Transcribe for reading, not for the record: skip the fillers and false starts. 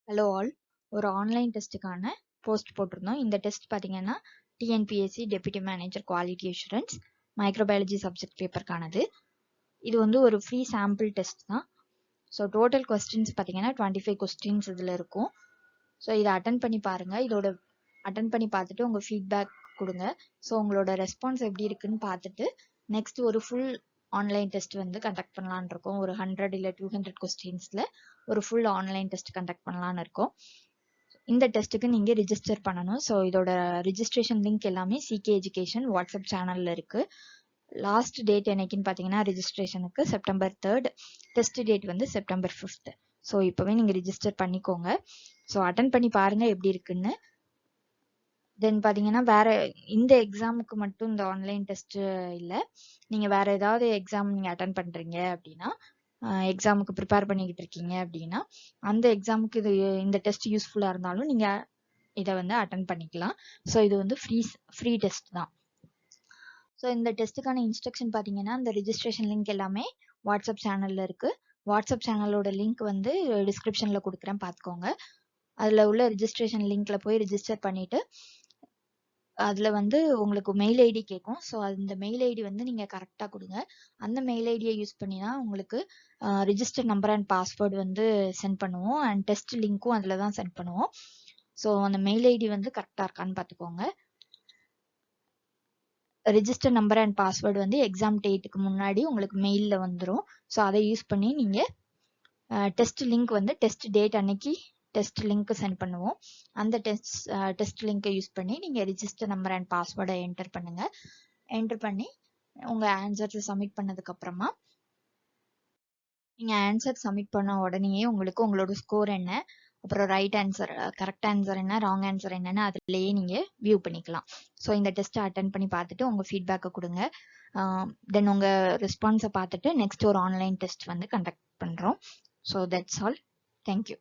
Hello all, ஒரு online டெஸ்ட்டுக்கான post போட்டிருந்தோம். இந்த டெஸ்ட் பார்த்தீங்கன்னா TNPSC deputy manager quality assurance microbiology subject பேப்பருக்கானது. இது வந்து ஒரு ஃப்ரீ சாம்பிள் டெஸ்ட் தான். ஸோ டோட்டல் கொஸ்டின்ஸ் பார்த்தீங்கன்னா 25 கொஸ்டின்ஸ் இதில் இருக்கும். ஸோ இதை அட்டன் பண்ணி பாருங்கள். இதோட அட்டன் பண்ணி பார்த்துட்டு உங்கள் ஃபீட்பேக் கொடுங்க. ஸோ உங்களோட ரெஸ்பான்ஸ் எப்படி இருக்குன்னு பார்த்துட்டு நெக்ஸ்ட் ஒரு ஃபுல் ஆன்லைன் டெஸ்ட் வந்து கண்டக்ட் பண்ணலான்னு இருக்கோம். ஒரு 100 இல்லை 200 கொஸ்டின்ஸில் ஒரு ஃபுல் ஆன்லைன் டெஸ்ட் கண்டக்ட் பண்ணலான்னு இருக்கோம். இந்த டெஸ்ட்டுக்கு நீங்கள் ரிஜிஸ்டர் பண்ணணும். ஸோ இதோட ரிஜிஸ்ட்ரேஷன் லிங்க் எல்லாமே சிகே எஜுகேஷன் வாட்ஸ்அப் சேனலில் இருக்குது. லாஸ்ட் டேட் என்னைக்குன்னு பார்த்தீங்கன்னா ரிஜிஸ்ட்ரேஷனுக்கு September 3rd, டெஸ்ட் டேட் வந்து September 5th. ஸோ இப்போவே நீங்கள் ரிஜிஸ்டர் பண்ணிக்கோங்க. ஸோ அட்டன் பண்ணி பாருங்கள் எப்படி இருக்குன்னு. தென் பார்த்தீங்கன்னா வேற இந்த எக்ஸாமுக்கு மட்டும் இந்த ஆன்லைன் டெஸ்ட் இல்லை, நீங்கள் வேற ஏதாவது எக்ஸாம் நீங்கள் அட்டன் பண்ணுறீங்க அப்படின்னா, எக்ஸாமுக்கு ப்ரிப்பேர் பண்ணிக்கிட்டு இருக்கீங்க அப்படின்னா அந்த எக்ஸாமுக்கு இந்த டெஸ்ட் யூஸ்ஃபுல்லாக இருந்தாலும் நீங்கள் இதை வந்து அட்டன் பண்ணிக்கலாம். ஸோ இது வந்து ஃப்ரீ டெஸ்ட் தான். ஸோ இந்த டெஸ்ட்டுக்கான இன்ஸ்ட்ரக்ஷன் பார்த்தீங்கன்னா இந்த ரிஜிஸ்ட்ரேஷன் லிங்க் எல்லாமே வாட்ஸ்அப் சேனலில் இருக்குது. வாட்ஸ்அப் சேனலோட லிங்க் வந்து டிஸ்கிரிப்ஷனில் கொடுக்குறேன், பார்த்துக்கோங்க. அதில் உள்ள ரிஜிஸ்ட்ரேஷன் லிங்க்ல போய் ரிஜிஸ்டர் பண்ணிவிட்டு அதில் வந்து உங்களுக்கு மெயில் ஐடி கேட்கும். ஸோ அந்த மெயில் ஐடி வந்து நீங்கள் கரெக்டாக கொடுங்க. அந்த மெயில் ஐடியை யூஸ் பண்ணி தான் உங்களுக்கு ரிஜிஸ்டர் நம்பர் அண்ட் பாஸ்வேர்டு வந்து சென்ட் பண்ணுவோம். அண்ட் டெஸ்ட் லிங்க்கும் அதில் தான் சென்ட் பண்ணுவோம். ஸோ அந்த மெயில் ஐடி வந்து கரெக்டாக இருக்கான்னு பார்த்துக்கோங்க. ரிஜிஸ்டர் நம்பர் அண்ட் பாஸ்வேர்டு வந்து எக்ஸாம் டேட்டுக்கு முன்னாடி உங்களுக்கு மெயிலில் வந்துடும். ஸோ அதை யூஸ் பண்ணி நீங்கள் டெஸ்ட் லிங்க் வந்து டெஸ்ட் டேட் அன்னைக்கு டெஸ்ட் லிங்க் சென்ட் பண்ணுவோம். அந்த டெஸ்ட் லிங்கை யூஸ் பண்ணி நீங்கள் ரிஜிஸ்டர் நம்பர் அண்ட் பாஸ்வேர்டை என்டர் பண்ணுங்க. என்டர் பண்ணி உங்கள் ஆன்சர்ஸை சப்மிட் பண்ணதுக்கப்புறமா நீங்கள் ஆன்சர் சப்மிட் பண்ண உடனேயே உங்களுக்கு உங்களோட ஸ்கோர் என்ன, அப்புறம் ரைட் ஆன்சர் கரெக்ட் ஆன்சர் என்ன, ராங் ஆன்சர் என்னன்னு அதுலேயே நீங்கள் வியூ பண்ணிக்கலாம். ஸோ இந்த டெஸ்ட்டை அட்டன் பண்ணி பார்த்துட்டு உங்கள் ஃபீட்பேக்கை கொடுங்க. தென் உங்கள் ரெஸ்பான்ஸை பார்த்துட்டு நெக்ஸ்ட் ஒரு ஆன்லைன் டெஸ்ட் வந்து கண்டக்ட் பண்ணுறோம். So that's all. தேங்க்யூ.